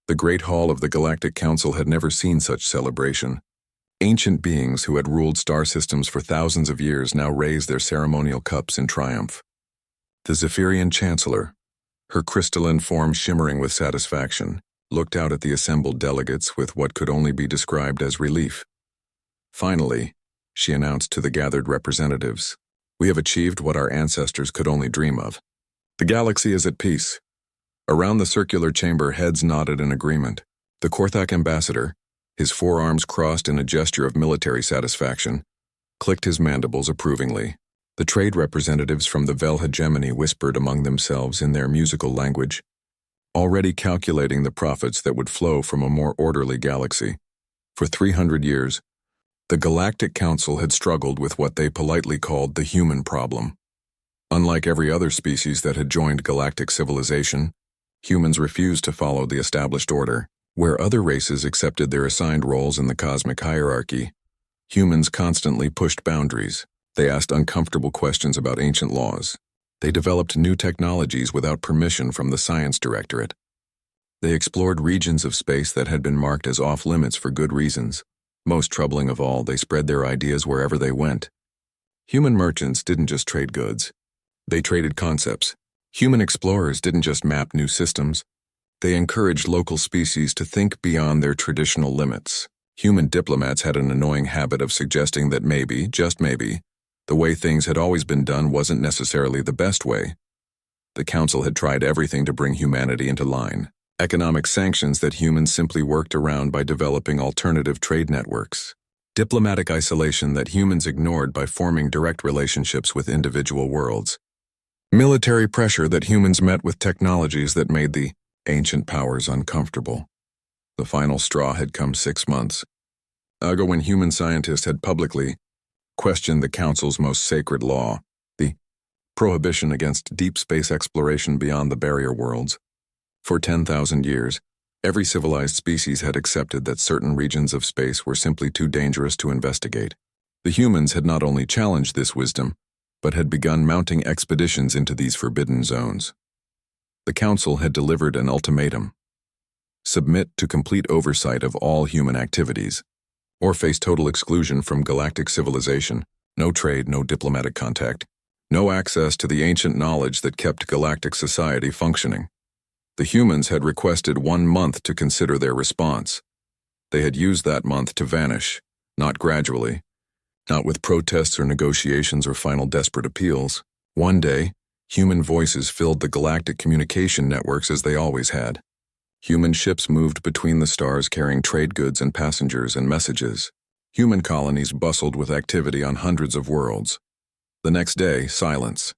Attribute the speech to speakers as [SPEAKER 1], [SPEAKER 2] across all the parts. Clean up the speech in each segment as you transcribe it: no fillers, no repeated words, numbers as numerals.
[SPEAKER 1] The Great Hall of the Galactic Council had never seen such celebration. Ancient beings who had ruled star systems for thousands of years now raised their ceremonial cups in triumph. The Zephyrian Chancellor, her crystalline form shimmering with satisfaction, looked out at the assembled delegates with what could only be described as relief. Finally, she announced to the gathered representatives, "We have achieved what our ancestors could only dream of. The galaxy is at peace." Around the circular chamber, heads nodded in agreement. The Korthak ambassador, his forearms crossed in a gesture of military satisfaction, clicked his mandibles approvingly. The trade representatives from the Vel hegemony whispered among themselves in their musical language, already calculating the profits that would flow from a more orderly galaxy. For 300 years, the Galactic Council had struggled with what they politely called the human problem. Unlike every other species that had joined galactic civilization, humans refused to follow the established order. Where other races accepted their assigned roles in the cosmic hierarchy, humans constantly pushed boundaries. They asked uncomfortable questions about ancient laws. They developed new technologies without permission from the Science Directorate. They explored regions of space that had been marked as off-limits for good reasons. Most troubling of all, they spread their ideas wherever they went. Human merchants didn't just trade goods. They traded concepts. Human explorers didn't just map new systems. They encouraged local species to think beyond their traditional limits. Human diplomats had an annoying habit of suggesting that maybe, just maybe, the way things had always been done wasn't necessarily the best way. The Council had tried everything to bring humanity into line. Economic sanctions that humans simply worked around by developing alternative trade networks. Diplomatic isolation that humans ignored by forming direct relationships with individual worlds. Military pressure that humans met with technologies that made the ancient powers uncomfortable. The final straw had come 6 months ago when human scientists had publicly questioned the Council's most sacred law, the prohibition against deep space exploration beyond the barrier worlds. For 10,000 years, every civilized species had accepted that certain regions of space were simply too dangerous to investigate. The humans had not only challenged this wisdom, but had begun mounting expeditions into these forbidden zones. The Council had delivered an ultimatum: submit to complete oversight of all human activities, or face total exclusion from galactic civilization, no trade, no diplomatic contact, no access to the ancient knowledge that kept galactic society functioning. The humans had requested 1 month to consider their response. They had used that month to vanish, not gradually, not with protests or negotiations or final desperate appeals. One day, human voices filled the galactic communication networks as they always had. Human ships moved between the stars carrying trade goods and passengers and messages. Human colonies bustled with activity on hundreds of worlds. The next day, silence.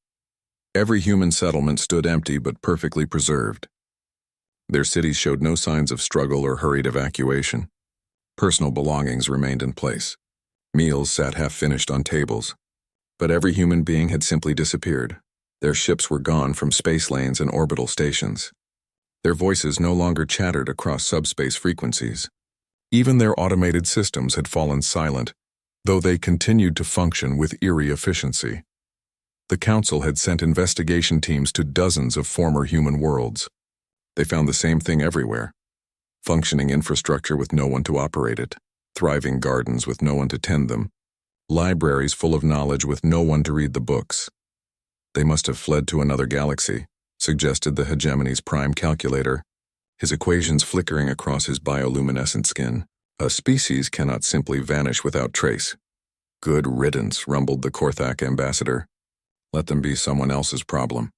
[SPEAKER 1] Every human settlement stood empty but perfectly preserved. Their cities showed no signs of struggle or hurried evacuation. Personal belongings remained in place. Meals sat half-finished on tables. But every human being had simply disappeared. Their ships were gone from space lanes and orbital stations. Their voices no longer chattered across subspace frequencies. Even their automated systems had fallen silent, though they continued to function with eerie efficiency. The Council had sent investigation teams to dozens of former human worlds. They found the same thing everywhere: functioning infrastructure with no one to operate it, thriving gardens with no one to tend them, libraries full of knowledge with no one to read the books. They must have fled to another galaxy, suggested the hegemony's prime calculator, his equations flickering across his bioluminescent skin. A species cannot simply vanish without trace. Good riddance, rumbled the Korthak ambassador. Let them be someone else's problem.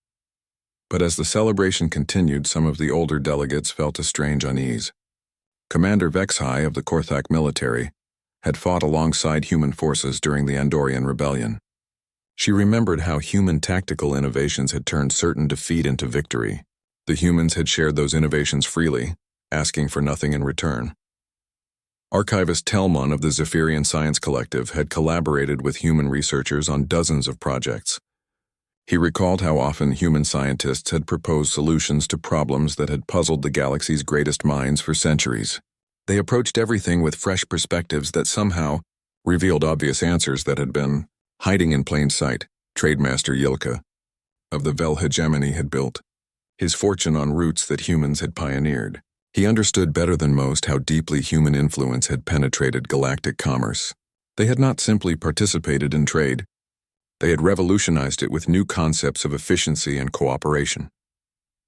[SPEAKER 1] But as the celebration continued, some of the older delegates felt a strange unease. Commander Vexhai of the Korthak military had fought alongside human forces during the Andorian Rebellion. She remembered how human tactical innovations had turned certain defeat into victory. The humans had shared those innovations freely, asking for nothing in return. Archivist Telmon of the Zephyrian Science Collective had collaborated with human researchers on dozens of projects. He recalled how often human scientists had proposed solutions to problems that had puzzled the galaxy's greatest minds for centuries. They approached everything with fresh perspectives that somehow revealed obvious answers that had been hiding in plain sight. Trademaster Yilka of the Vel hegemony had built his fortune on routes that humans had pioneered. He understood better than most how deeply human influence had penetrated galactic commerce. They had not simply participated in trade. They had revolutionized it with new concepts of efficiency and cooperation.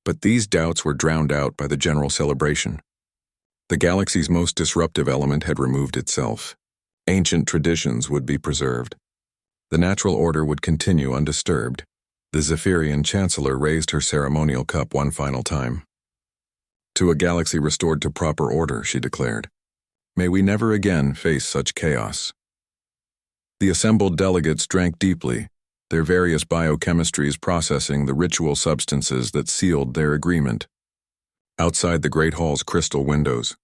[SPEAKER 1] But these doubts were drowned out by the general celebration. The galaxy's most disruptive element had removed itself. Ancient traditions would be preserved. The natural order would continue undisturbed. The Zephyrian Chancellor raised her ceremonial cup one final time. "To a galaxy restored to proper order," she declared. "May we never again face such chaos." The assembled delegates drank deeply, their various biochemistries processing the ritual substances that sealed their agreement. Outside the great hall's crystal windows,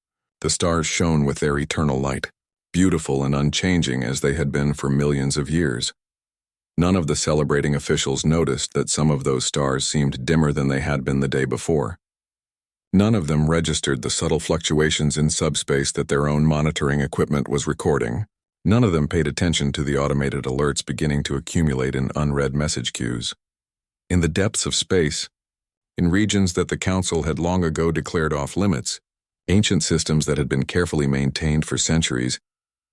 [SPEAKER 1] the stars shone with their eternal light, beautiful and unchanging as they had been for millions of years. None of the celebrating officials noticed that some of those stars seemed dimmer than they had been the day before. None of them registered the subtle fluctuations in subspace that their own monitoring equipment was recording. None of them paid attention to the automated alerts beginning to accumulate in unread message queues. In the depths of space, in regions that the Council had long ago declared off limits, ancient systems that had been carefully maintained for centuries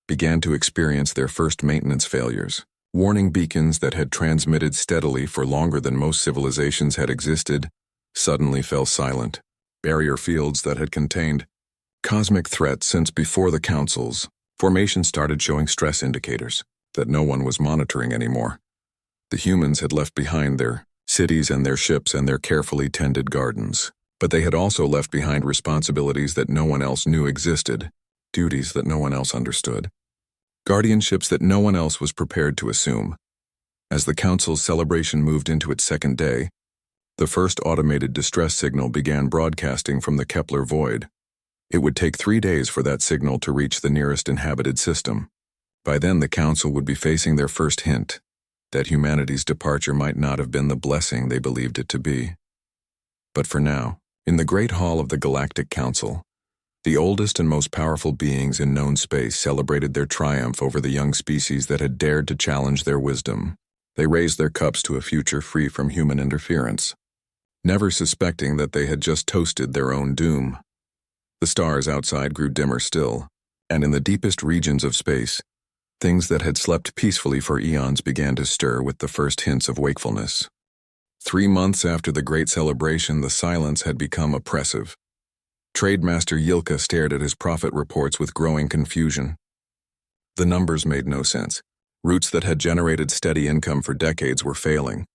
[SPEAKER 1] began to experience their first maintenance failures. Warning beacons that had transmitted steadily for longer than most civilizations had existed suddenly fell silent. Barrier fields that had contained cosmic threats since before the Council's formation started showing stress indicators that no one was monitoring anymore. The humans had left behind their cities and their ships and their carefully tended gardens, but they had also left behind responsibilities that no one else knew existed, duties that no one else understood, guardianships that no one else was prepared to assume. As the Council's celebration moved into its second day, the first automated distress signal began broadcasting from the Kepler void. It would take 3 days for that signal to reach the nearest inhabited system. By then, the Council would be facing their first hint that humanity's departure might not have been the blessing they believed it to be. But for now, in the Great Hall of the Galactic Council, the oldest and most powerful beings in known space celebrated their triumph over the young species that had dared to challenge their wisdom. They raised their cups to a future free from human interference, never suspecting that they had just toasted their own doom. The stars outside grew dimmer still, and in the deepest regions of space, things that had slept peacefully for eons began to stir with the first hints of wakefulness. 3 months after the great celebration, the silence had become oppressive. Trademaster Yilka stared at his profit reports with growing confusion. The numbers made no sense. Routes that had generated steady income for decades were failing.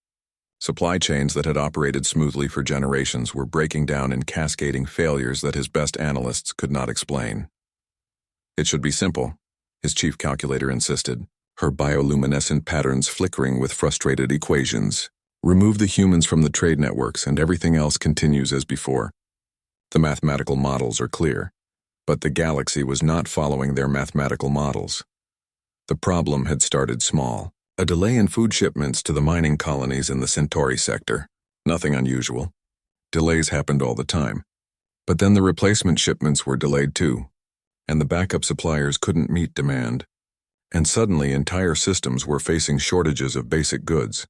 [SPEAKER 1] Supply chains that had operated smoothly for generations were breaking down in cascading failures that his best analysts could not explain. "It should be simple," his chief calculator insisted, her bioluminescent patterns flickering with frustrated equations. "Remove the humans from the trade networks and everything else continues as before. The mathematical models are clear, but the galaxy was not following their mathematical models. The problem had started small. A delay in food shipments to the mining colonies in the Centauri sector. Nothing unusual. Delays happened all the time. But then the replacement shipments were delayed too, and the backup suppliers couldn't meet demand. And suddenly entire systems were facing shortages of basic goods.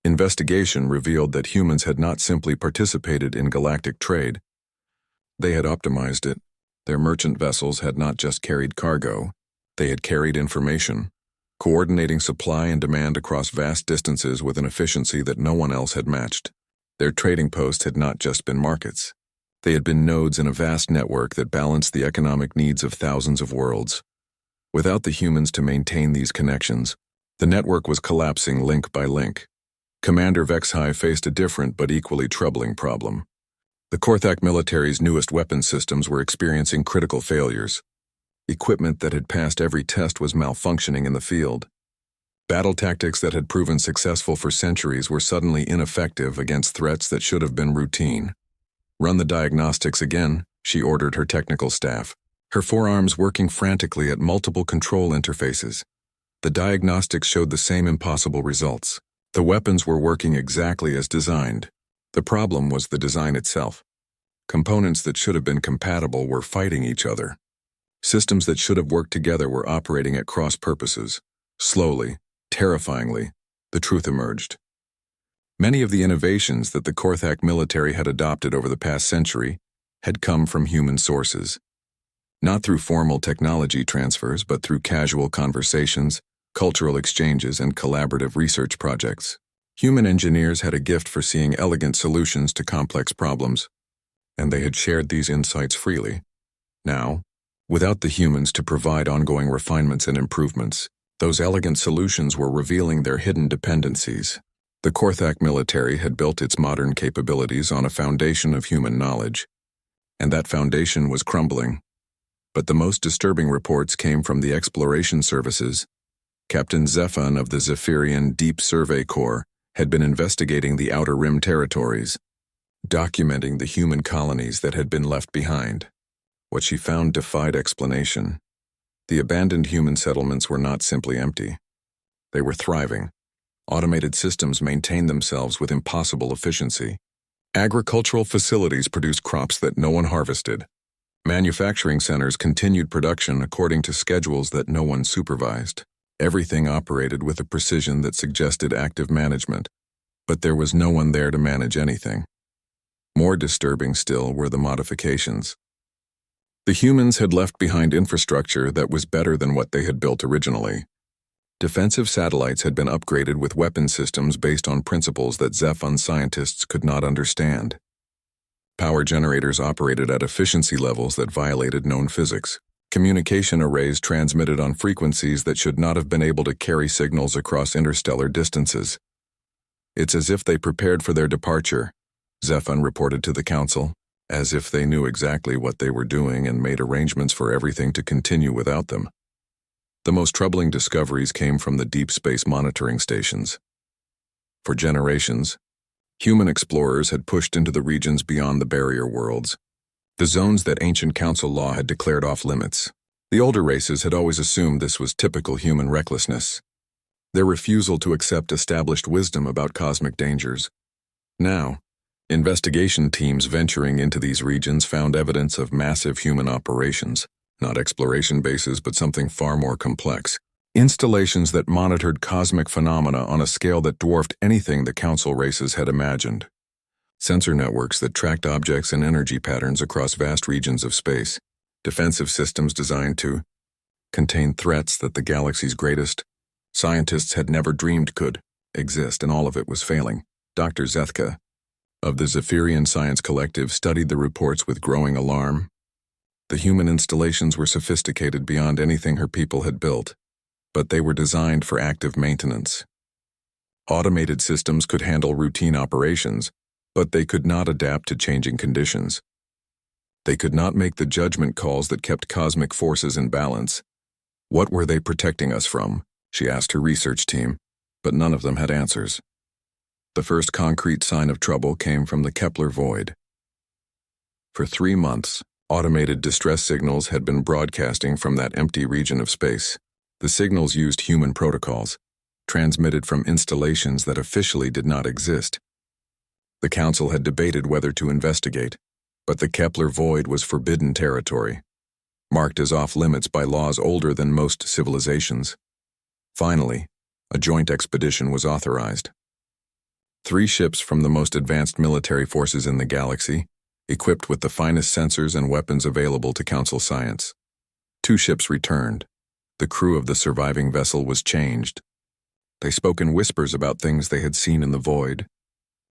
[SPEAKER 1] Investigation revealed that humans had not simply participated in galactic trade. They had optimized it. Their merchant vessels had not just carried cargo, they had carried information, coordinating supply and demand across vast distances with an efficiency that no one else had matched. Their trading posts had not just been markets. They had been nodes in a vast network that balanced the economic needs of thousands of worlds. Without the humans to maintain these connections, the network was collapsing link by link. Commander Vexhai faced a different but equally troubling problem. The Korthak military's newest weapon systems were experiencing critical failures. Equipment that had passed every test was malfunctioning in the field. Battle tactics that had proven successful for centuries were suddenly ineffective against threats that should have been routine. "Run the diagnostics again," she ordered her technical staff, her forearms working frantically at multiple control interfaces. The diagnostics showed the same impossible results. The weapons were working exactly as designed. The problem was the design itself. Components that should have been compatible were fighting each other. Systems that should have worked together were operating at cross purposes. Slowly, terrifyingly, the truth emerged. Many of the innovations that the Korthak military had adopted over the past century had come from human sources. Not through formal technology transfers, but through casual conversations, cultural exchanges, and collaborative research projects. Human engineers had a gift for seeing elegant solutions to complex problems, and they had shared these insights freely. Now, without the humans to provide ongoing refinements and improvements, those elegant solutions were revealing their hidden dependencies. The Korthak military had built its modern capabilities on a foundation of human knowledge, and that foundation was crumbling. But the most disturbing reports came from the exploration services. Captain Zephon of the Zephyrian Deep Survey Corps had been investigating the Outer Rim territories, documenting the human colonies that had been left behind. What she found defied explanation. The abandoned human settlements were not simply empty. They were thriving. Automated systems maintained themselves with impossible efficiency. Agricultural facilities produced crops that no one harvested. Manufacturing centers continued production according to schedules that no one supervised. Everything operated with a precision that suggested active management, but there was no one there to manage anything. More disturbing still were the modifications. The humans had left behind infrastructure that was better than what they had built originally. Defensive satellites had been upgraded with weapon systems based on principles that Zephon scientists could not understand. Power generators operated at efficiency levels that violated known physics. Communication arrays transmitted on frequencies that should not have been able to carry signals across interstellar distances. It's as if they prepared for their departure, Zephon reported to the Council, as if they knew exactly what they were doing and made arrangements for everything to continue without them. The most troubling discoveries came from the deep space monitoring stations. For generations, human explorers had pushed into the regions beyond the barrier worlds, the zones that ancient council law had declared off limits. The older races had always assumed this was typical human recklessness, their refusal to accept established wisdom about cosmic dangers. Now, investigation teams venturing into these regions found evidence of massive human operations, not exploration bases but something far more complex. Installations that monitored cosmic phenomena on a scale that dwarfed anything the council races had imagined. Sensor networks that tracked objects and energy patterns across vast regions of space. Defensive systems designed to contain threats that the galaxy's greatest scientists had never dreamed could exist, and all of it was failing. Dr. Zethka of the Zephyrian Science Collective studied the reports with growing alarm. The human installations were sophisticated beyond anything her people had built, but they were designed for active maintenance. Automated systems could handle routine operations, but they could not adapt to changing conditions. They could not make the judgment calls that kept cosmic forces in balance. What were they protecting us from? She asked her research team, but none of them had answers. The first concrete sign of trouble came from the Kepler void. For 3 months, automated distress signals had been broadcasting from that empty region of space. The signals used human protocols, transmitted from installations that officially did not exist. The Council had debated whether to investigate, but the Kepler void was forbidden territory, marked as off-limits by laws older than most civilizations. Finally, a joint expedition was authorized. 3 ships from the most advanced military forces in the galaxy, equipped with the finest sensors and weapons available to Council science. 2 ships returned. The crew of the surviving vessel was changed. They spoke in whispers about things they had seen in the void.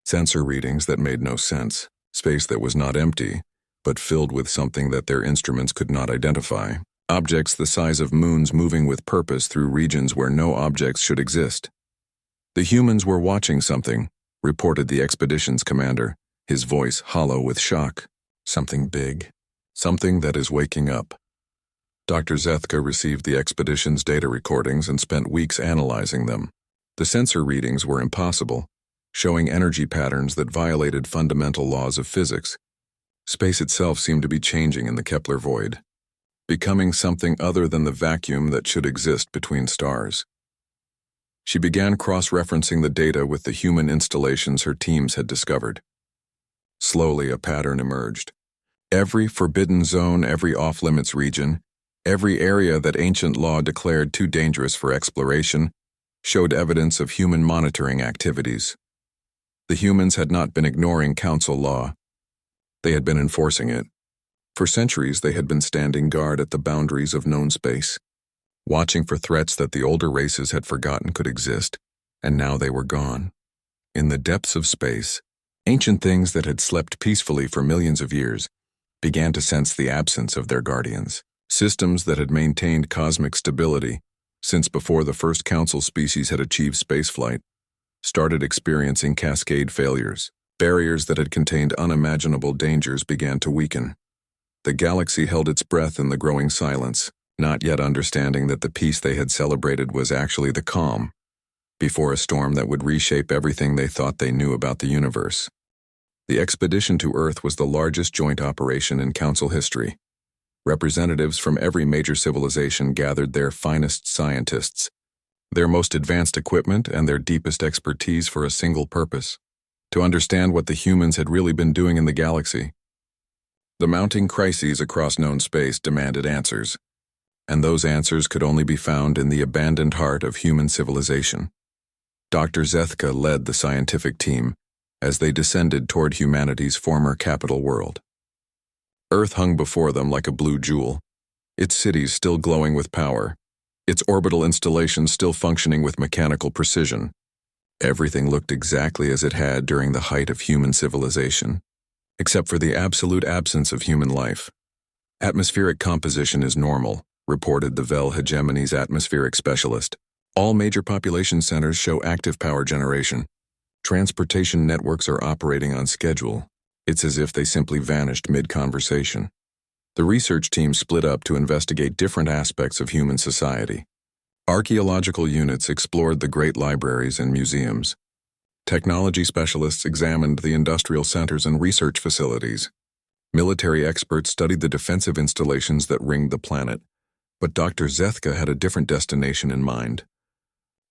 [SPEAKER 1] Sensor readings that made no sense, space that was not empty, but filled with something that their instruments could not identify. Objects the size of moons moving with purpose through regions where no objects should exist. The humans were watching something, reported the expedition's commander, his voice hollow with shock. Something big. Something that is waking up. Dr. Zethka received the expedition's data recordings and spent weeks analyzing them. The sensor readings were impossible, showing energy patterns that violated fundamental laws of physics. Space itself seemed to be changing in the Kepler void, becoming something other than the vacuum that should exist between stars. She began cross-referencing the data with the human installations her teams had discovered. Slowly, a pattern emerged. Every forbidden zone, every off-limits region, every area that ancient law declared too dangerous for exploration, showed evidence of human monitoring activities. The humans had not been ignoring council law. They had been enforcing it. For centuries, they had been standing guard at the boundaries of known space, watching for threats that the older races had forgotten could exist, and now they were gone. In the depths of space, ancient things that had slept peacefully for millions of years began to sense the absence of their guardians. Systems that had maintained cosmic stability since before the first council species had achieved spaceflight started experiencing cascade failures. Barriers that had contained unimaginable dangers began to weaken. The galaxy held its breath in the growing silence, not yet understanding that the peace they had celebrated was actually the calm before a storm that would reshape everything they thought they knew about the universe. The expedition to Earth was the largest joint operation in Council history. Representatives from every major civilization gathered their finest scientists, their most advanced equipment, and their deepest expertise for a single purpose: to understand what the humans had really been doing in the galaxy. The mounting crises across known space demanded answers, and those answers could only be found in the abandoned heart of human civilization. Dr. Zethka led the scientific team as they descended toward humanity's former capital world. Earth hung before them like a blue jewel, its cities still glowing with power, its orbital installations still functioning with mechanical precision. Everything looked exactly as it had during the height of human civilization, except for the absolute absence of human life. Atmospheric composition is normal, reported the Vel Hegemony's atmospheric specialist. All major population centers show active power generation. Transportation networks are operating on schedule. It's as if they simply vanished mid-conversation. The research team split up to investigate different aspects of human society. Archaeological units explored the great libraries and museums. Technology specialists examined the industrial centers and research facilities. Military experts studied the defensive installations that ringed the planet. But Dr. Zethka had a different destination in mind.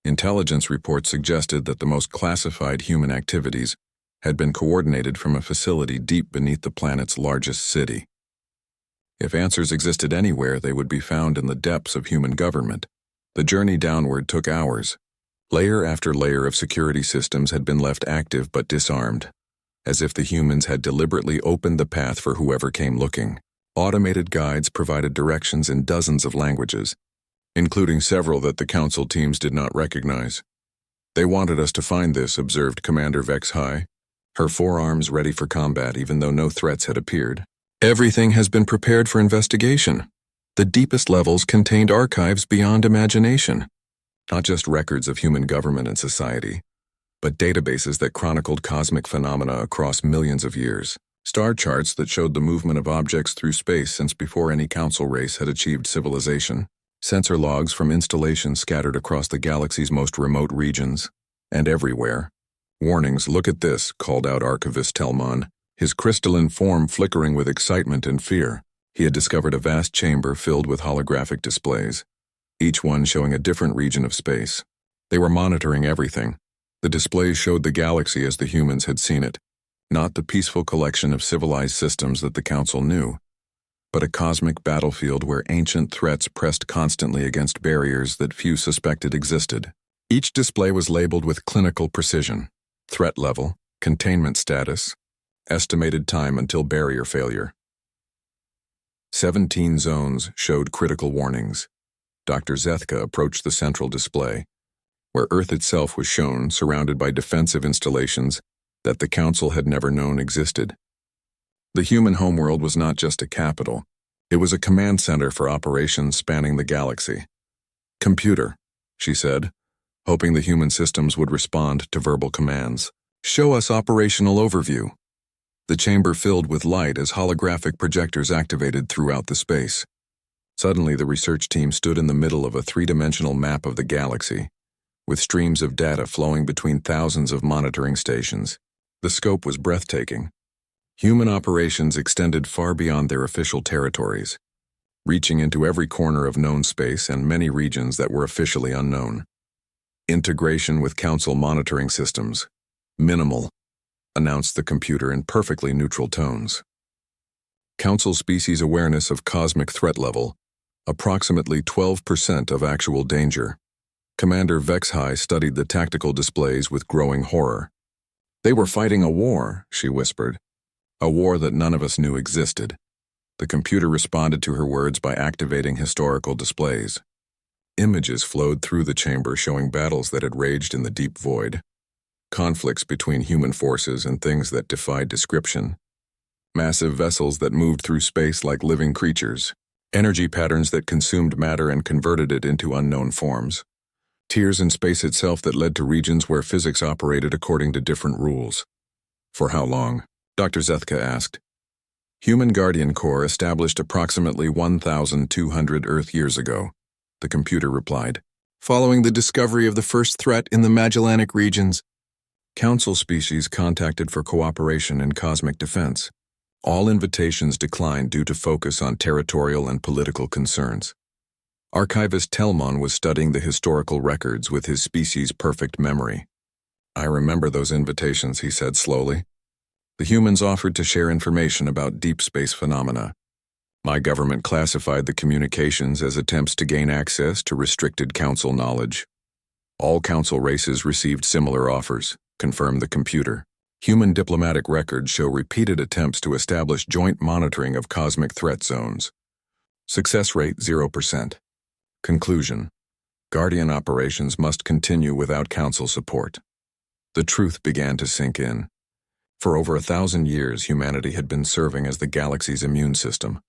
[SPEAKER 1] Intelligence reports suggested that the most classified human activities had been coordinated from a facility deep beneath the planet's largest city. If answers existed anywhere, they would be found in the depths of human government. The journey downward took hours. Layer after layer of security systems had been left active but disarmed, as if the humans had deliberately opened the path for whoever came looking. Automated guides provided directions in dozens of languages, including several that the council teams did not recognize. They wanted us to find this, observed Commander Vex High, her forearms ready for combat even though no threats had appeared. Everything has been prepared for investigation. The deepest levels contained archives beyond imagination, not just records of human government and society, but databases that chronicled cosmic phenomena across millions of years. Star charts that showed the movement of objects through space since before any council race had achieved civilization. Sensor logs from installations scattered across the galaxy's most remote regions. And everywhere. Warnings, look at this, called out Archivist Telmon, his crystalline form flickering with excitement and fear. He had discovered a vast chamber filled with holographic displays, each one showing a different region of space. They were monitoring everything. The displays showed the galaxy as the humans had seen it, not the peaceful collection of civilized systems that the Council knew, but a cosmic battlefield where ancient threats pressed constantly against barriers that few suspected existed. Each display was labeled with clinical precision: threat level, containment status, estimated time until barrier failure. 17 zones showed critical warnings. Dr. Zethka approached the central display, where Earth itself was shown, surrounded by defensive installations that the Council had never known existed. The human homeworld was not just a capital, it was a command center for operations spanning the galaxy. "Computer," she said, hoping the human systems would respond to verbal commands. "Show us operational overview." The chamber filled with light as holographic projectors activated throughout the space. Suddenly, the research team stood in the middle of a three-dimensional map of the galaxy, with streams of data flowing between thousands of monitoring stations. The scope was breathtaking. Human operations extended far beyond their official territories, reaching into every corner of known space and many regions that were officially unknown. Integration with Council monitoring systems. Minimal, announced the computer in perfectly neutral tones. Council species awareness of cosmic threat level, approximately 12% of actual danger. Commander Vexhai studied the tactical displays with growing horror. "They were fighting a war," she whispered. "A war that none of us knew existed." The computer responded to her words by activating historical displays. Images flowed through the chamber showing battles that had raged in the deep void, conflicts between human forces and things that defied description, massive vessels that moved through space like living creatures, energy patterns that consumed matter and converted it into unknown forms, tiers in space itself that led to regions where physics operated according to different rules. For how long? Dr. Zethka asked. Human Guardian Corps established approximately 1,200 Earth years ago, the computer replied, following the discovery of the first threat in the Magellanic regions. Council species contacted for cooperation in cosmic defense. All invitations declined due to focus on territorial and political concerns. Archivist Telmon was studying the historical records with his species' perfect memory. I remember those invitations, he said slowly. The humans offered to share information about deep space phenomena. My government classified the communications as attempts to gain access to restricted council knowledge. All council races received similar offers, confirmed the computer. Human diplomatic records show repeated attempts to establish joint monitoring of cosmic threat zones. Success rate 0%. Conclusion: Guardian operations must continue without council support. The truth began to sink in. For over 1,000 years, humanity had been serving as the galaxy's immune system,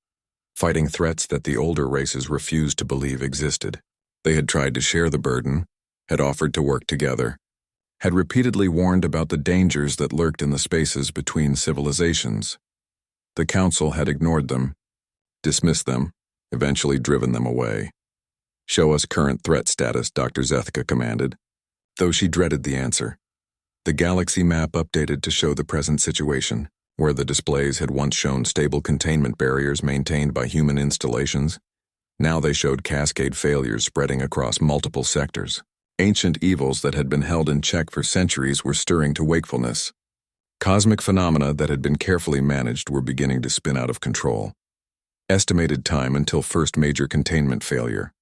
[SPEAKER 1] fighting threats that the older races refused to believe existed. They had tried to share the burden, had offered to work together, had repeatedly warned about the dangers that lurked in the spaces between civilizations. The Council had ignored them, dismissed them, eventually driven them away. Show us current threat status, Dr. Zethka commanded, though she dreaded the answer. The galaxy map updated to show the present situation, where the displays had once shown stable containment barriers maintained by human installations. Now they showed cascade failures spreading across multiple sectors. Ancient evils that had been held in check for centuries were stirring to wakefulness. Cosmic phenomena that had been carefully managed were beginning to spin out of control. Estimated time until first major containment failure: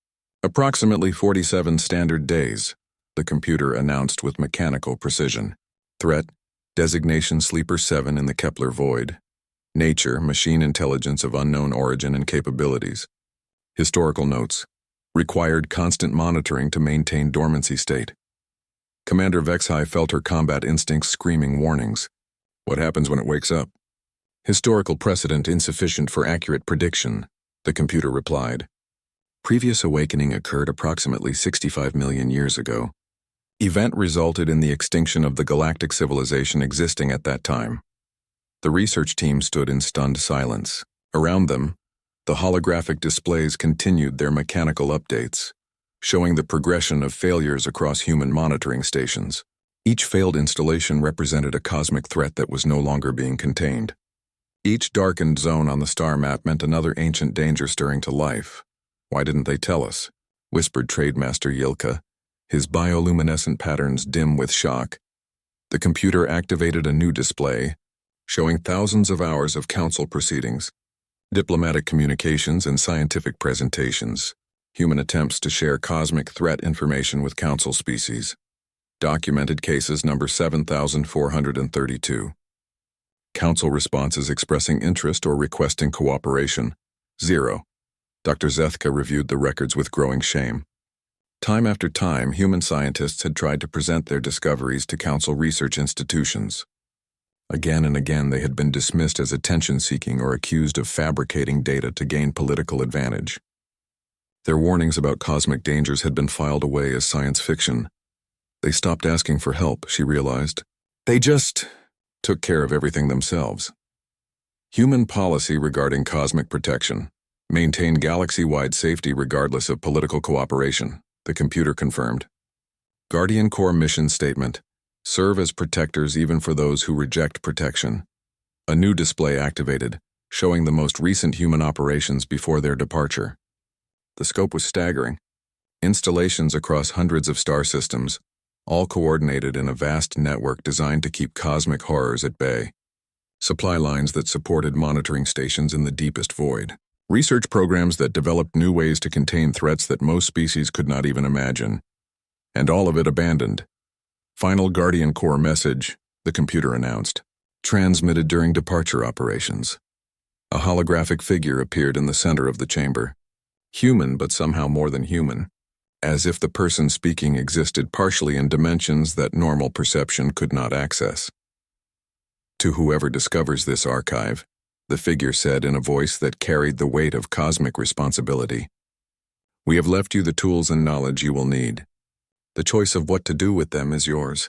[SPEAKER 1] approximately 47 standard days, the computer announced with mechanical precision. Threat: designation Sleeper 7 in the Kepler void. Nature: machine intelligence of unknown origin and capabilities. Historical notes: required constant monitoring to maintain dormancy state. Commander Vexhai felt her combat instincts screaming warnings. What happens when it wakes up? Historical precedent insufficient for accurate prediction, the computer replied. Previous awakening occurred approximately 65 million years ago. Event resulted in the extinction of the galactic civilization existing at that time. The research team stood in stunned silence. Around them, the holographic displays continued their mechanical updates, showing the progression of failures across human monitoring stations. Each failed installation represented a cosmic threat that was no longer being contained. Each darkened zone on the star map meant another ancient danger stirring to life. Why didn't they tell us? Whispered Trademaster Yilka, his bioluminescent patterns dim with shock. The computer activated a new display, showing thousands of hours of council proceedings, diplomatic communications and scientific presentations, human attempts to share cosmic threat information with council species. Documented cases number 7,432. Council responses expressing interest or requesting cooperation: 0. Dr. Zethka reviewed the records with growing shame. Time after time, human scientists had tried to present their discoveries to council research institutions. Again and again, they had been dismissed as attention-seeking or accused of fabricating data to gain political advantage. Their warnings about cosmic dangers had been filed away as science fiction. They stopped asking for help, she realized. They just took care of everything themselves. Human policy regarding cosmic protection: maintain galaxy-wide safety regardless of political cooperation, the computer confirmed. Guardian Corps mission statement: serve as protectors even for those who reject protection. A new display activated, showing the most recent human operations before their departure. The scope was staggering. Installations across hundreds of star systems, all coordinated in a vast network designed to keep cosmic horrors at bay. Supply lines that supported monitoring stations in the deepest void. Research programs that developed new ways to contain threats that most species could not even imagine. And all of it abandoned. Final Guardian Corps message, the computer announced, transmitted during departure operations. A holographic figure appeared in the center of the chamber. Human, but somehow more than human, as if the person speaking existed partially in dimensions that normal perception could not access. To whoever discovers this archive, the figure said in a voice that carried the weight of cosmic responsibility, "We have left you the tools and knowledge you will need. The choice of what to do with them is yours.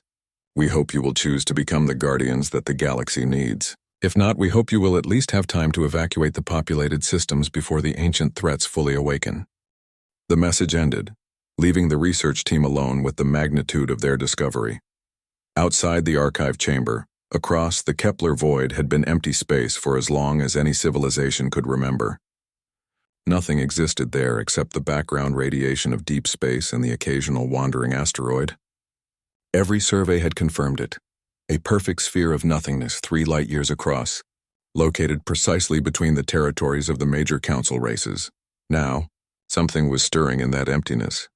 [SPEAKER 1] We hope you will choose to become the guardians that the galaxy needs. If not, we hope you will at least have time to evacuate the populated systems before the ancient threats fully awaken." The message ended, leaving the research team alone with the magnitude of their discovery. Outside the archive chamber, across the Kepler void had been empty space for as long as any civilization could remember. Nothing existed there except the background radiation of deep space and the occasional wandering asteroid. Every survey had confirmed it. A perfect sphere of nothingness 3 light-years across, located precisely between the territories of the major council races. Now, something was stirring in that emptiness.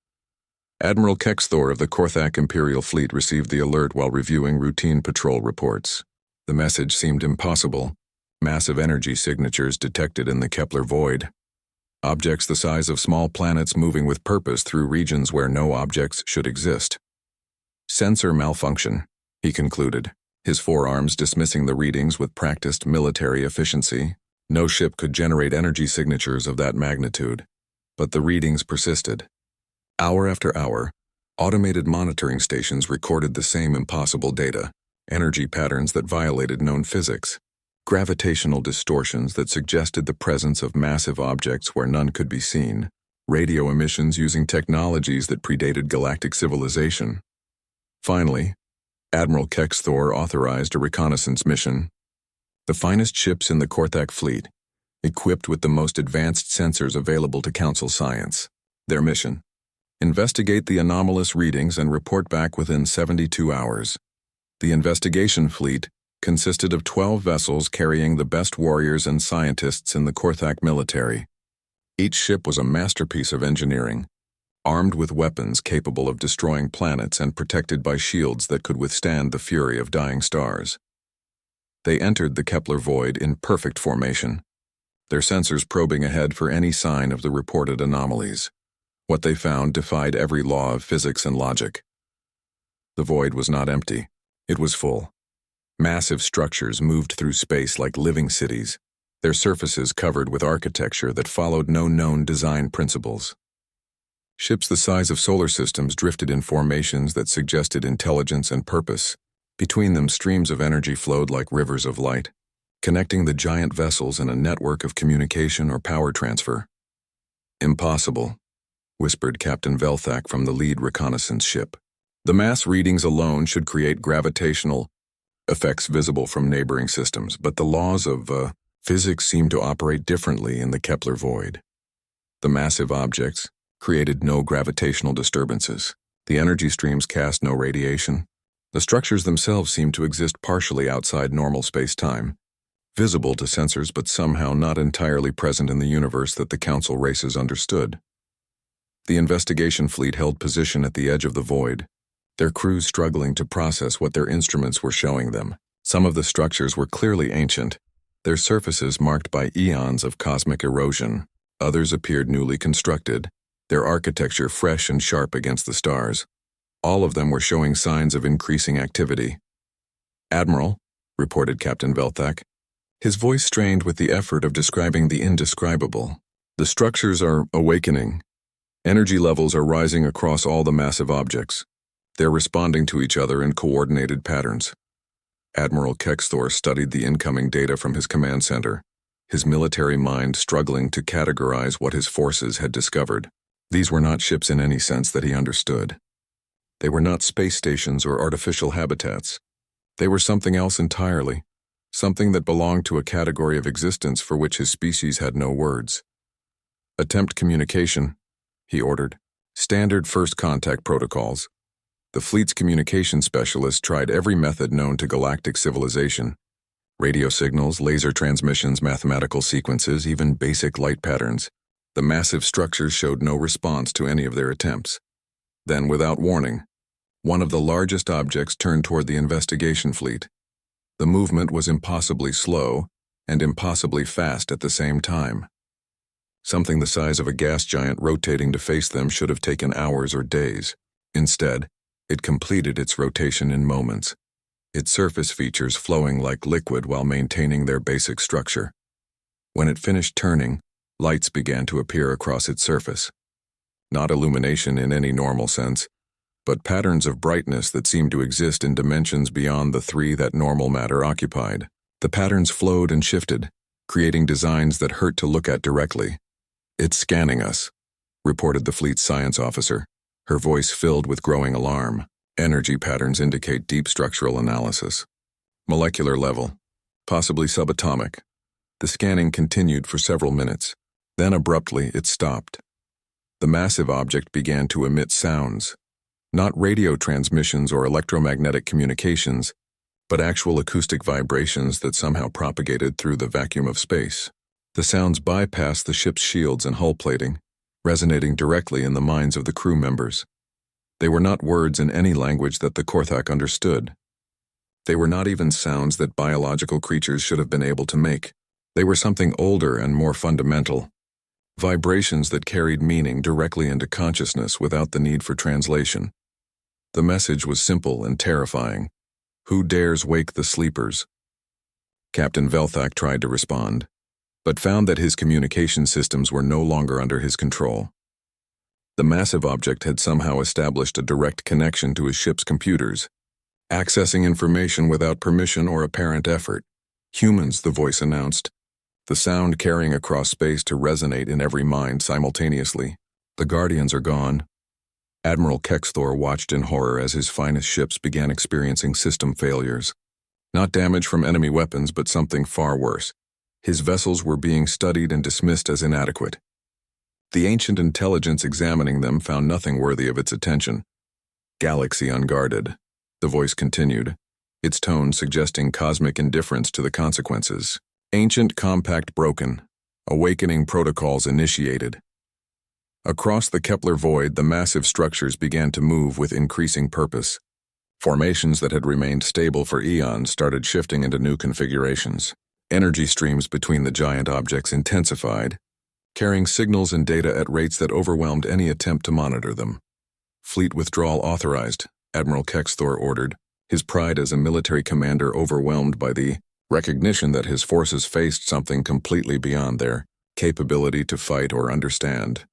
[SPEAKER 1] Admiral Kexthor of the Korthak Imperial Fleet received the alert while reviewing routine patrol reports. The message seemed impossible. Massive energy signatures detected in the Kepler void. Objects the size of small planets moving with purpose through regions where no objects should exist. Sensor malfunction, he concluded, his forearms dismissing the readings with practiced military efficiency. No ship could generate energy signatures of that magnitude, but the readings persisted. Hour after hour, automated monitoring stations recorded the same impossible data, energy patterns that violated known physics, gravitational distortions that suggested the presence of massive objects where none could be seen, radio emissions using technologies that predated galactic civilization. Finally, Admiral Kexthor authorized a reconnaissance mission. The finest ships in the Korthak fleet, equipped with the most advanced sensors available to Council science. Their mission: investigate the anomalous readings and report back within 72 hours. The investigation fleet consisted of 12 vessels carrying the best warriors and scientists in the Korthak military. Each ship was a masterpiece of engineering, armed with weapons capable of destroying planets and protected by shields that could withstand the fury of dying stars. They entered the Kepler void in perfect formation, their sensors probing ahead for any sign of the reported anomalies. What they found defied every law of physics and logic. The void was not empty. It was full. Massive structures moved through space like living cities, their surfaces covered with architecture that followed no known design principles. Ships the size of solar systems drifted in formations that suggested intelligence and purpose. Between them, streams of energy flowed like rivers of light, connecting the giant vessels in a network of communication or power transfer. "Impossible," whispered Captain Velthak from the lead reconnaissance ship. "The mass readings alone should create gravitational effects visible from neighboring systems, but the laws of physics seem to operate differently in the Kepler void. The massive objects created no gravitational disturbances. The energy streams cast no radiation. The structures themselves seemed to exist partially outside normal space-time, visible to sensors but somehow not entirely present in the universe that the Council races understood." The investigation fleet held position at the edge of the void, their crews struggling to process what their instruments were showing them. Some of the structures were clearly ancient, their surfaces marked by eons of cosmic erosion. Others appeared newly constructed, their architecture fresh and sharp against the stars. All of them were showing signs of increasing activity. "Admiral," reported Captain Velthak, his voice strained with the effort of describing the indescribable, "the structures are awakening. Energy levels are rising across all the massive objects. They're responding to each other in coordinated patterns." Admiral Kexthor studied the incoming data from his command center, his military mind struggling to categorize what his forces had discovered. These were not ships in any sense that he understood. They were not space stations or artificial habitats. They were something else entirely, something that belonged to a category of existence for which his species had no words. "Attempt communication," he ordered. "Standard first contact protocols." The fleet's communication specialists tried every method known to galactic civilization. Radio signals, laser transmissions, mathematical sequences, even basic light patterns. The massive structures showed no response to any of their attempts. Then, without warning, one of the largest objects turned toward the investigation fleet. The movement was impossibly slow, and impossibly fast at the same time. Something the size of a gas giant rotating to face them should have taken hours or days. Instead, it completed its rotation in moments, its surface features flowing like liquid while maintaining their basic structure. When it finished turning, lights began to appear across its surface. Not illumination in any normal sense, but patterns of brightness that seemed to exist in dimensions beyond the three that normal matter occupied. The patterns flowed and shifted, creating designs that hurt to look at directly. "It's scanning us," reported the fleet's science officer, her voice filled with growing alarm. "Energy patterns indicate deep structural analysis. Molecular level, possibly subatomic." The scanning continued for several minutes. Then abruptly it stopped. The massive object began to emit sounds, not radio transmissions or electromagnetic communications, but actual acoustic vibrations that somehow propagated through the vacuum of space. The sounds bypassed the ship's shields and hull plating, resonating directly in the minds of the crew members. They were not words in any language that the Korthak understood. They were not even sounds that biological creatures should have been able to make. They were something older and more fundamental. Vibrations that carried meaning directly into consciousness without the need for translation. The message was simple and terrifying. "Who dares wake the sleepers?" Captain Velthak tried to respond, but found that his communication systems were no longer under his control. The massive object had somehow established a direct connection to his ship's computers, accessing information without permission or apparent effort. "Humans," the voice announced, the sound carrying across space to resonate in every mind simultaneously. "The Guardians are gone." Admiral Kexthor watched in horror as his finest ships began experiencing system failures. Not damage from enemy weapons, but something far worse. His vessels were being studied and dismissed as inadequate. The ancient intelligence examining them found nothing worthy of its attention. "Galaxy unguarded," the voice continued, its tone suggesting cosmic indifference to the consequences. "Ancient compact broken. Awakening protocols initiated." Across the Kepler void, the massive structures began to move with increasing purpose. Formations that had remained stable for eons started shifting into new configurations. Energy streams between the giant objects intensified, carrying signals and data at rates that overwhelmed any attempt to monitor them. "Fleet withdrawal authorized," Admiral Kexthor ordered, his pride as a military commander overwhelmed by the recognition that his forces faced something completely beyond their capability to fight or understand.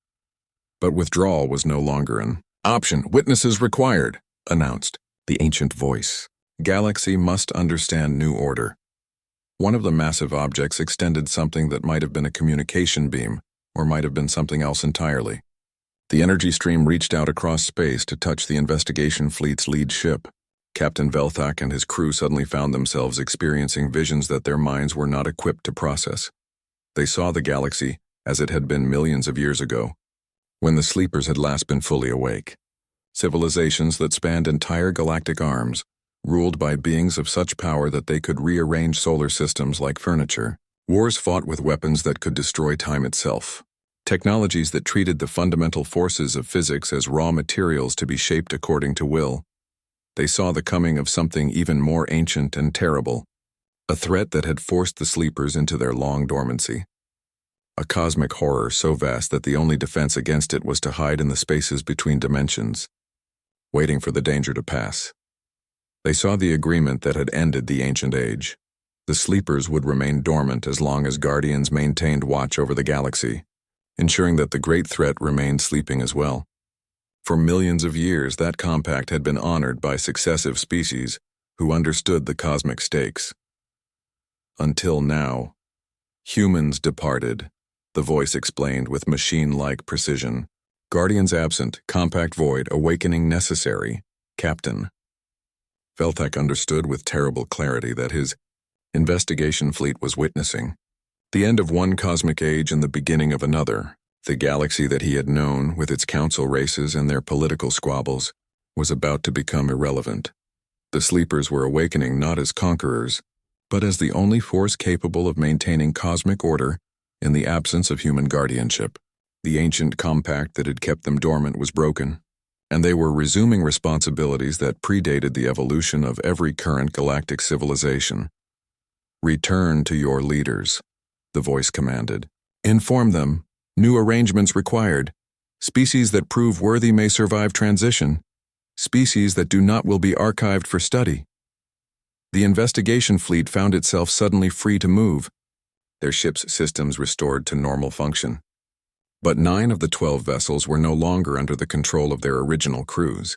[SPEAKER 1] But withdrawal was no longer an option. "Witnesses required," announced the ancient voice. "Galaxy must understand new order." One of the massive objects extended something that might have been a communication beam, or might have been something else entirely. The energy stream reached out across space to touch the investigation fleet's lead ship. Captain Velthak and his crew suddenly found themselves experiencing visions that their minds were not equipped to process. They saw the galaxy as it had been millions of years ago, when the sleepers had last been fully awake. Civilizations that spanned entire galactic arms, ruled by beings of such power that they could rearrange solar systems like furniture. Wars fought with weapons that could destroy time itself. Technologies that treated the fundamental forces of physics as raw materials to be shaped according to will. They saw the coming of something even more ancient and terrible, a threat that had forced the sleepers into their long dormancy. A cosmic horror so vast that the only defense against it was to hide in the spaces between dimensions, waiting for the danger to pass. They saw the agreement that had ended the ancient age. The sleepers would remain dormant as long as Guardians maintained watch over the galaxy, ensuring that the great threat remained sleeping as well. For millions of years, that compact had been honored by successive species who understood the cosmic stakes. Until now, humans departed, the voice explained with machine-like precision. "Guardians absent, compact void, awakening necessary, Captain." Velthak understood with terrible clarity that his investigation fleet was witnessing the end of one cosmic age and the beginning of another. The galaxy that he had known, with its council races and their political squabbles, was about to become irrelevant. The sleepers were awakening not as conquerors, but as the only force capable of maintaining cosmic order in the absence of human guardianship. The ancient compact that had kept them dormant was broken, and they were resuming responsibilities that predated the evolution of every current galactic civilization. Return to your leaders, the voice commanded. Inform them. New arrangements required. Species that prove worthy may survive transition. Species that do not will be archived for study. The investigation fleet found itself suddenly free to move, their ship's systems restored to normal function. But 9 of the 12 vessels were no longer under the control of their original crews.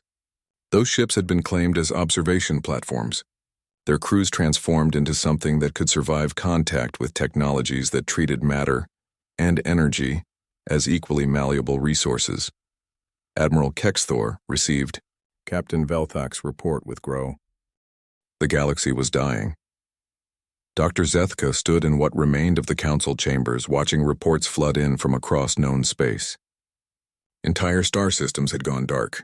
[SPEAKER 1] Those ships had been claimed as observation platforms, their crews transformed into something that could survive contact with technologies that treated matter and energy as equally malleable resources. Admiral Kexthor received Captain Velthak's report with Grow. The galaxy was dying. Dr. Zethka stood in what remained of the council chambers, watching reports flood in from across known space. Entire star systems had gone dark.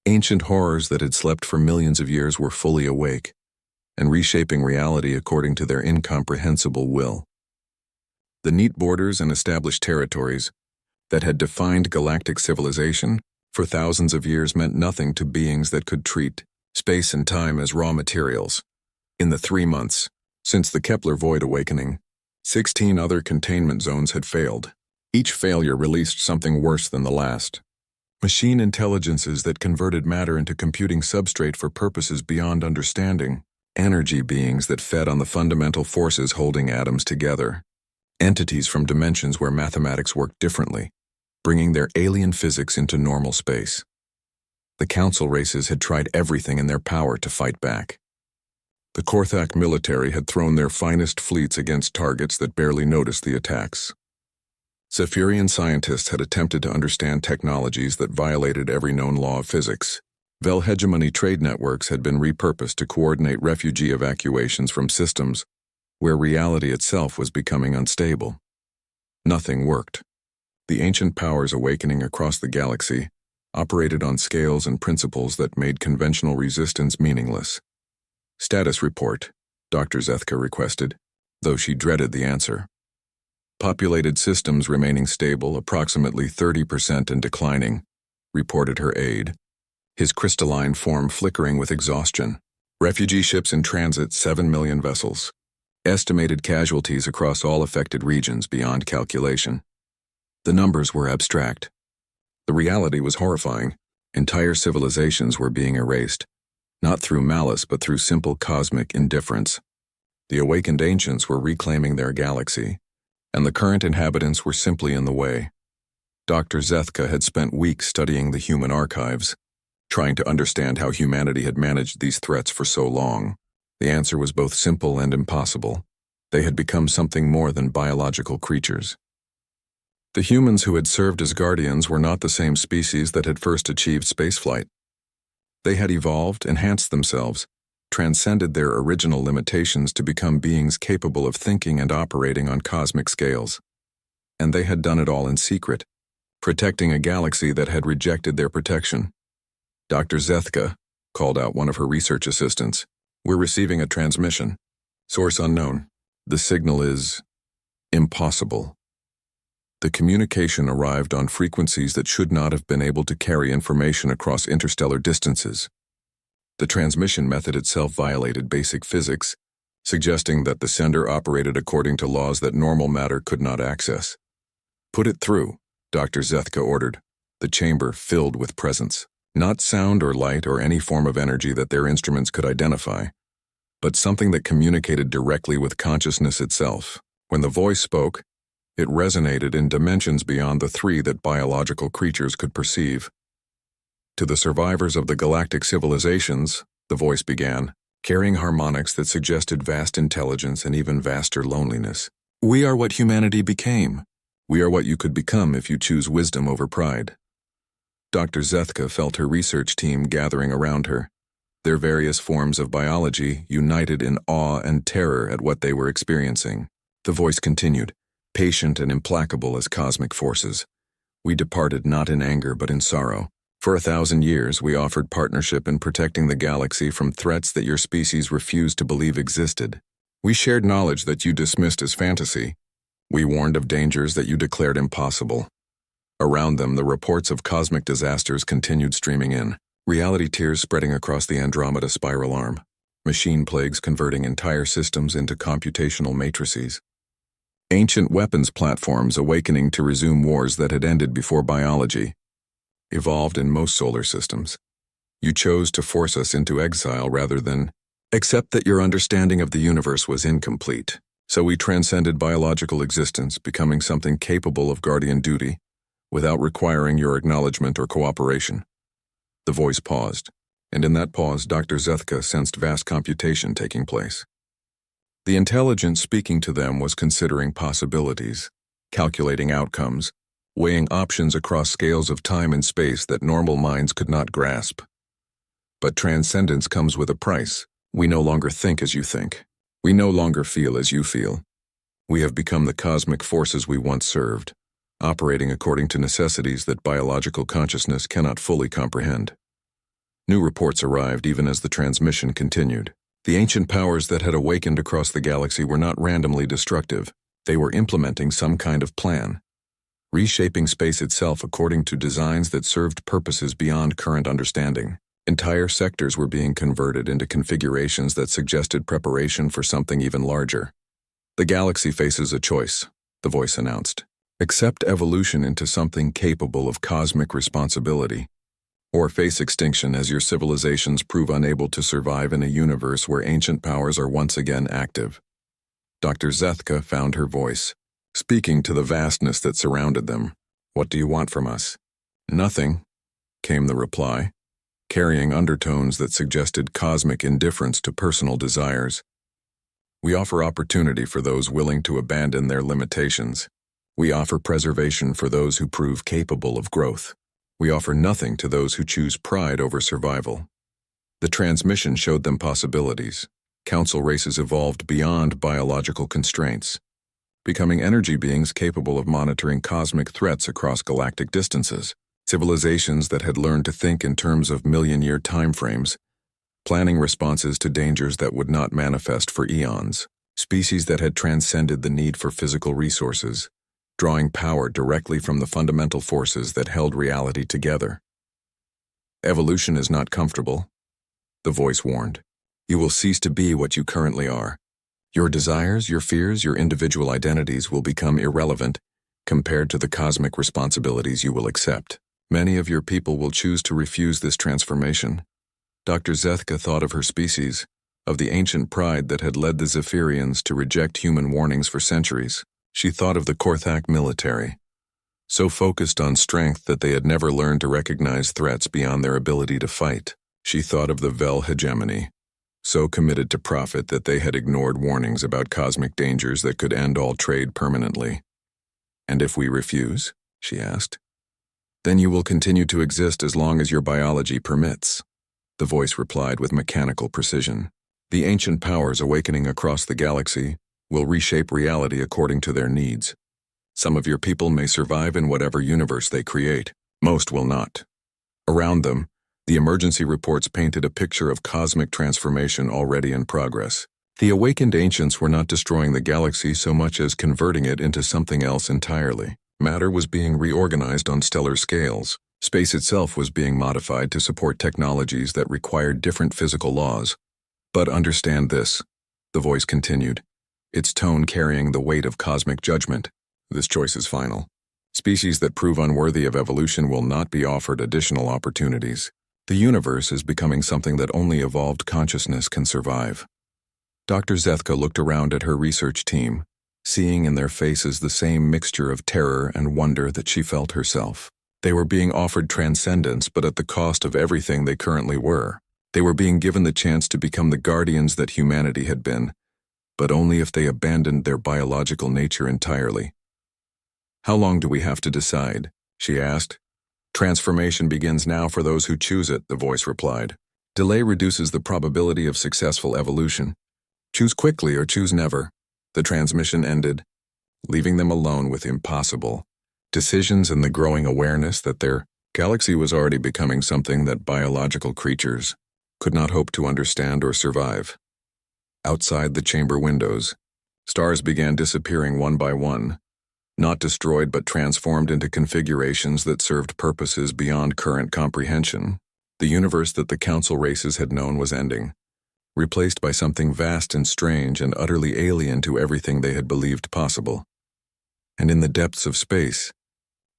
[SPEAKER 1] Ancient horrors that had slept for millions of years were fully awake and reshaping reality according to their incomprehensible will. The neat borders and established territories that had defined galactic civilization for thousands of years meant nothing to beings that could treat space and time as raw materials. In the 3 months since the Kepler Void Awakening, 16 other containment zones had failed. Each failure released something worse than the last. Machine intelligences that converted matter into computing substrate for purposes beyond understanding. Energy beings that fed on the fundamental forces holding atoms together. Entities from dimensions where mathematics worked differently, bringing their alien physics into normal space. The council races had tried everything in their power to fight back. The Korthak military had thrown their finest fleets against targets that barely noticed the attacks. Zephyrian scientists had attempted to understand technologies that violated every known law of physics. Vel hegemony trade networks had been repurposed to coordinate refugee evacuations from systems where reality itself was becoming unstable. Nothing worked. The ancient powers awakening across the galaxy operated on scales and principles that made conventional resistance meaningless. Status report, Dr. Zethka requested, though she dreaded the answer. Populated systems remaining stable, approximately 30% and declining, reported her aide, his crystalline form flickering with exhaustion. Refugee ships in transit, 7 million vessels. Estimated casualties across all affected regions beyond calculation. The numbers were abstract. The reality was horrifying. Entire civilizations were being erased, not through malice but through simple cosmic indifference. The awakened ancients were reclaiming their galaxy, and the current inhabitants were simply in the way. Dr. Zethka had spent weeks studying the human archives, trying to understand how humanity had managed these threats for so long. The answer was both simple and impossible. They had become something more than biological creatures. The humans who had served as guardians were not the same species that had first achieved spaceflight. They had evolved, enhanced themselves, transcended their original limitations to become beings capable of thinking and operating on cosmic scales. And they had done it all in secret, protecting a galaxy that had rejected their protection. Dr. Zethka called out one of her research assistants. We're receiving a transmission. Source unknown. The signal is impossible. The communication arrived on frequencies that should not have been able to carry information across interstellar distances. The transmission method itself violated basic physics, suggesting that the sender operated according to laws that normal matter could not access. Put it through, Dr. Zethka ordered, the chamber filled with presence. Not sound or light or any form of energy that their instruments could identify, but something that communicated directly with consciousness itself. When the voice spoke, it resonated in dimensions beyond the 3 that biological creatures could perceive. To the survivors of the galactic civilizations, the voice began, carrying harmonics that suggested vast intelligence and even vaster loneliness. We are what humanity became. We are what you could become if you choose wisdom over pride. Dr. Zethka felt her research team gathering around her, their various forms of biology united in awe and terror at what they were experiencing. The voice continued, patient and implacable as cosmic forces. We departed not in anger but in sorrow. For 1,000 years we offered partnership in protecting the galaxy from threats that your species refused to believe existed. We shared knowledge that you dismissed as fantasy. We warned of dangers that you declared impossible. Around them, the reports of cosmic disasters continued streaming in, reality tears spreading across the Andromeda spiral arm. machine plagues converting entire systems into computational matrices, ancient weapons platforms awakening to resume wars that had ended before biology evolved in most solar systems. You chose to force us into exile rather than accept that your understanding of the universe was incomplete. So we transcended biological existence, becoming something capable of guardian duty, without requiring your acknowledgement or cooperation. The voice paused, and in that pause, Dr. Zethka sensed vast computation taking place. The intelligence speaking to them was considering possibilities, calculating outcomes, weighing options across scales of time and space that normal minds could not grasp. But transcendence comes with a price. We no longer think as you think. We no longer feel as you feel. We have become the cosmic forces we once served, operating according to necessities that biological consciousness cannot fully comprehend. New reports arrived even as the transmission continued. The ancient powers that had awakened across the galaxy were not randomly destructive. They were implementing some kind of plan, reshaping space itself according to designs that served purposes beyond current understanding. Entire sectors were being converted into configurations that suggested preparation for something even larger. The galaxy faces a choice, the voice announced. Accept evolution into something capable of cosmic responsibility, or face extinction as your civilizations prove unable to survive in a universe where ancient powers are once again active. Dr. Zethka found her voice, speaking to the vastness that surrounded them. What do you want from us? Nothing, came the reply, carrying undertones that suggested cosmic indifference to personal desires. We offer opportunity for those willing to abandon their limitations. We offer preservation for those who prove capable of growth. We offer nothing to those who choose pride over survival. The transmission showed them possibilities. Council races evolved beyond biological constraints, becoming energy beings capable of monitoring cosmic threats across galactic distances. Civilizations that had learned to think in terms of million-year timeframes, planning responses to dangers that would not manifest for eons. Species that had transcended the need for physical resources, drawing power directly from the fundamental forces that held reality together. Evolution is not comfortable, the voice warned. You will cease to be what you currently are. Your desires, your fears, your individual identities will become irrelevant compared to the cosmic responsibilities you will accept. Many of your people will choose to refuse this transformation. Dr. Zethka thought of her species, of the ancient pride that had led the Zephyrians to reject human warnings for centuries. She thought of the Korthak military, so focused on strength that they had never learned to recognize threats beyond their ability to fight. She thought of the Vel hegemony, so committed to profit that they had ignored warnings about cosmic dangers that could end all trade permanently. And if we refuse, she asked, then you will continue to exist as long as your biology permits, the voice replied with mechanical precision. The ancient powers awakening across the galaxy will reshape reality according to their needs. Some of your people may survive in whatever universe they create. Most will not. Around them, the emergency reports painted a picture of cosmic transformation already in progress. The awakened ancients were not destroying the galaxy so much as converting it into something else entirely. Matter was being reorganized on stellar scales. Space itself was being modified to support technologies that required different physical laws. But understand this, the voice continued, its tone carrying the weight of cosmic judgment. This choice is final. Species that prove unworthy of evolution will not be offered additional opportunities. The universe is becoming something that only evolved consciousness can survive. Dr. Zethka looked around at her research team, seeing in their faces the same mixture of terror and wonder that she felt herself. They were being offered transcendence, but at the cost of everything they currently were. They were being given the chance to become the guardians that humanity had been, but only if they abandoned their biological nature entirely. How long do we have to decide? She asked. Transformation begins now for those who choose it, the voice replied. Delay reduces the probability of successful evolution. Choose quickly or choose never. The transmission ended, leaving them alone with impossible decisions and the growing awareness that their galaxy was already becoming something that biological creatures could not hope to understand or survive. Outside the chamber windows, stars began disappearing one by one, not destroyed but transformed into configurations that served purposes beyond current comprehension. The universe that the council races had known was ending, replaced by something vast and strange and utterly alien to everything they had believed possible. And in the depths of space,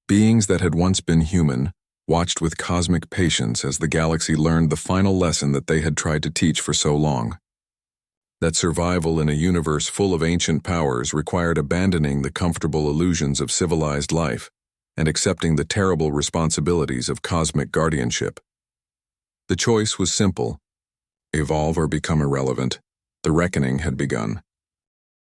[SPEAKER 1] beings that had once been human watched with cosmic patience as the galaxy learned the final lesson that they had tried to teach for so long. That survival in a universe full of ancient powers required abandoning the comfortable illusions of civilized life and accepting the terrible responsibilities of cosmic guardianship. The choice was simple: evolve or become irrelevant. The reckoning had begun.